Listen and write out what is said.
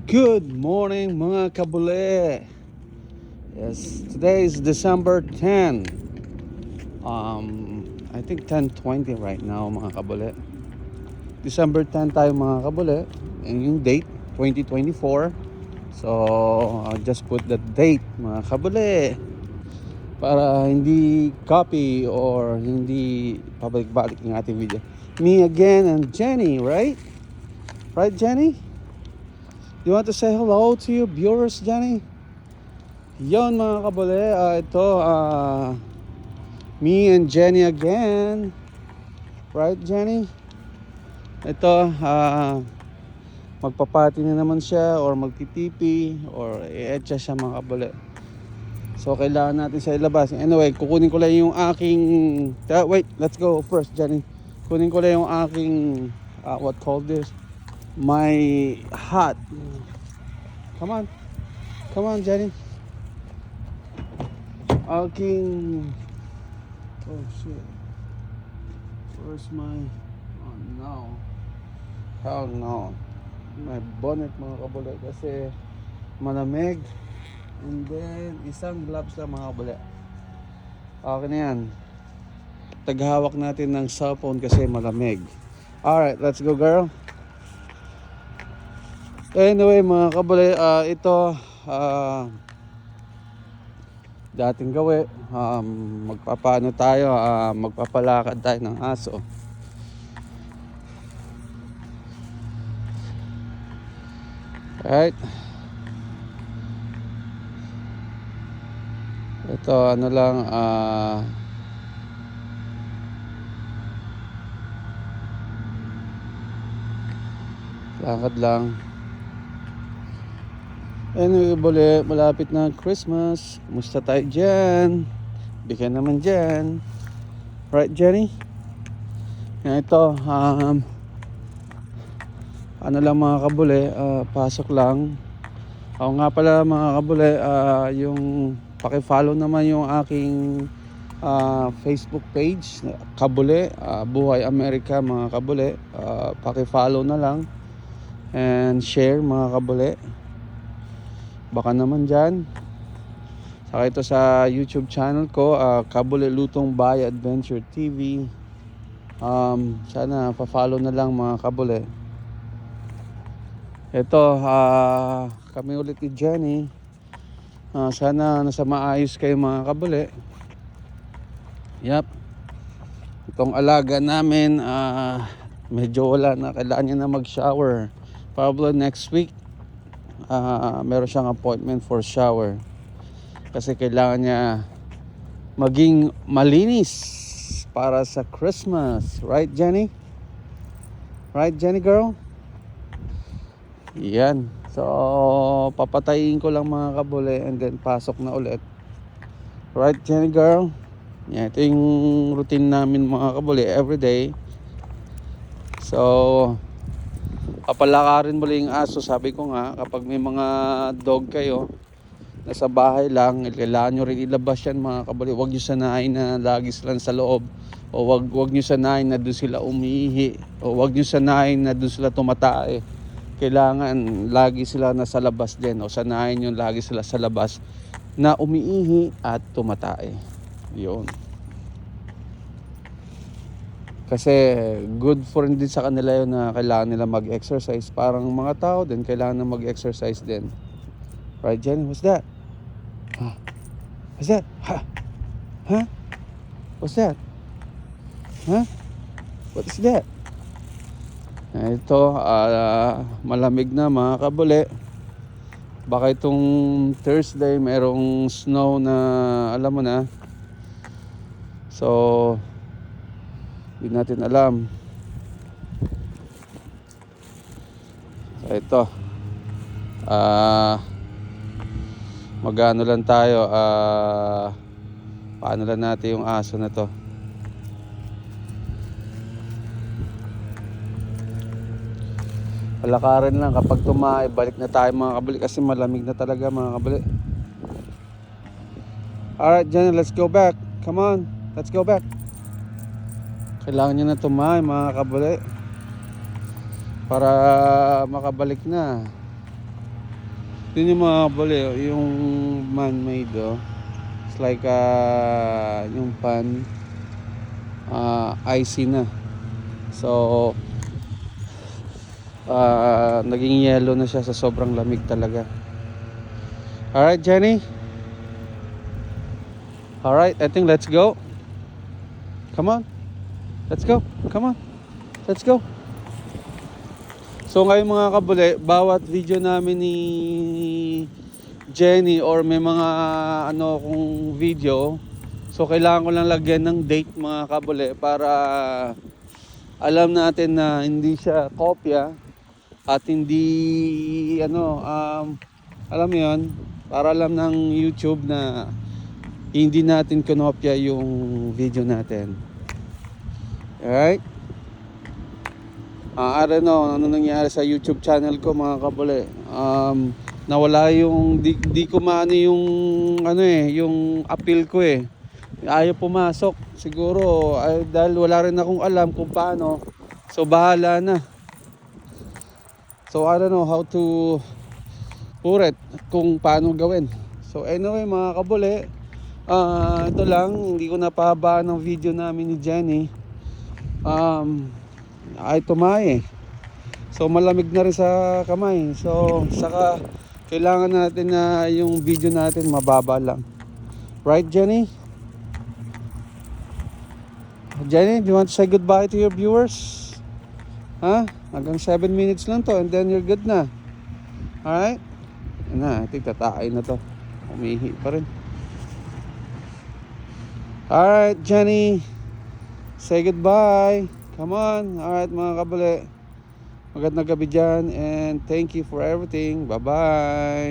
Good morning mga kabule. Yes, today is December 10. I think 10:20 right now mga kabule. December 10 tayo mga kabule. And yung date 2024. So, I'll just put the date mga kabule para hindi copy or hindi pabalik-balik yung ating video. Me again and Jenny, right? Right, Jenny? You want to say hello to your viewers, Jenny? Yon mga kabole, ito me and Jenny again. Right, Jenny? Ito, magpapati na naman siya or magtitipi or i-etcha siya mga kabole. So, kailangan natin siya ilabas. Anyway, kukunin ko lang yung aking... wait, let's go first, Jenny. Kunin ko lang yung aking, what called this? My hat. Come on. Come on, Jenny. Aking... Oh, shit. Where's my... Oh, no. Hell no. My bonnet, mga kabule. Kasi malamig. And then, isang gloves lang, mga kabule. Okay na yan. Taghawak natin ng cellphone kasi malamig. Alright, let's go, girl. Anyway, mga kabule, ito dating gawi, magpapaano tayo, magpapalakad tayo ng aso. Right? Ito ano lang, lakad lang. Anyway, bole, malapit na Christmas. Kumusta tayo dyan? Bigyan naman dyan. Right, Jenny? Yan ito, ano lang mga kabule, pasok lang. Ako nga pala mga kabule, yung paki-follow naman yung aking Facebook page, Kabule, Buhay Amerika mga kabule. Paki-follow na lang and share mga kabule. Baka naman dyan. Saka ito sa YouTube channel ko, Kabule Lutong Bay Adventure TV. Sana pa-follow na lang mga kabule. Ito, kami ulit ni Jenny. Sana nasa maayos kayo mga kabule. Yep. Itong alaga namin, medyo wala na. Kailangan niya na mag-shower. Probably next week. Meron siyang appointment for shower kasi kailangan niya maging malinis para sa Christmas. Right, Jenny? Right, Jenny girl? Yan. So, papatayin ko lang mga kabule and then pasok na ulit. Right, Jenny girl? Yan. Ito yung routine namin mga kabule everyday. So, papalakarin mo lang yung aso. Sabi ko nga, kapag may mga dog kayo nasa bahay lang, kailangan nyo rin ilabas yan mga kabali. Huwag nyo sanayin na lagi sila sa loob, o huwag nyo sanayin na doon sila umihi, o huwag nyo sanayin na doon sila tumatae. Kailangan lagi sila nasa labas din, o sanayin nyo lagi sila sa labas na umiihi at tumatae. Yun. Kasi good for din sa kanila yun na kailangan nila mag-exercise. Parang mga tao din, kailangan na mag-exercise din. Right, Jenny? What's that? Huh? What's that? Huh? Huh? What's that? Huh? What is that? Ito, malamig na mga kabule. Baka itong Thursday merong snow na alam mo na. So, hindi natin alam. So ito, magano lang tayo, paano lang natin yung aso na to. Palakarin lang, kapag tumae balik na tayo mga kabuli kasi malamig na talaga mga kabuli. Alright Jenny, let's go back. Come on, let's go back. Kailangan nyo na tumae mga kabuli para makabalik na. Yun yung mga kabuli, yung man-made, oh. It's like yung pan icy na. So naging yellow na siya sa sobrang lamig talaga. Alright, Jenny? Alright, I think let's go. Come on. Let's go. Come on. Let's go. So ngayon mga kabuli, bawat video namin ni Jenny or may mga ano kung video, so kailangan ko lang lagyan ng date mga kabuli para alam natin na hindi siya kopya at hindi ano alam mo yun, para alam ng YouTube na hindi natin kinopya yung video natin. Alright? I don't know ano nangyari sa YouTube channel ko mga kabuli. Nawala yung di ko maano yung ano yung appeal ko ayaw pumasok siguro dahil wala rin akong alam kung paano, so bahala na. So I don't know how to put it, kung paano gawin. So anyway mga kabuli, ito lang, hindi ko napahabaan ng video namin ni Jenny. Ay tumae, so malamig na rin sa kamay, so saka kailangan natin na yung video natin mababa lang. Right, Jenny? Jenny, do you want to say goodbye to your viewers? Hanggang 7 minutes lang to and then you're good na. Alright? Yan na, I think tatay na to. Umihi pa rin. Alright, Jenny, say goodbye. Come on. Alright mga kabuli, magandang gabi dyan and thank you for everything. Bye bye.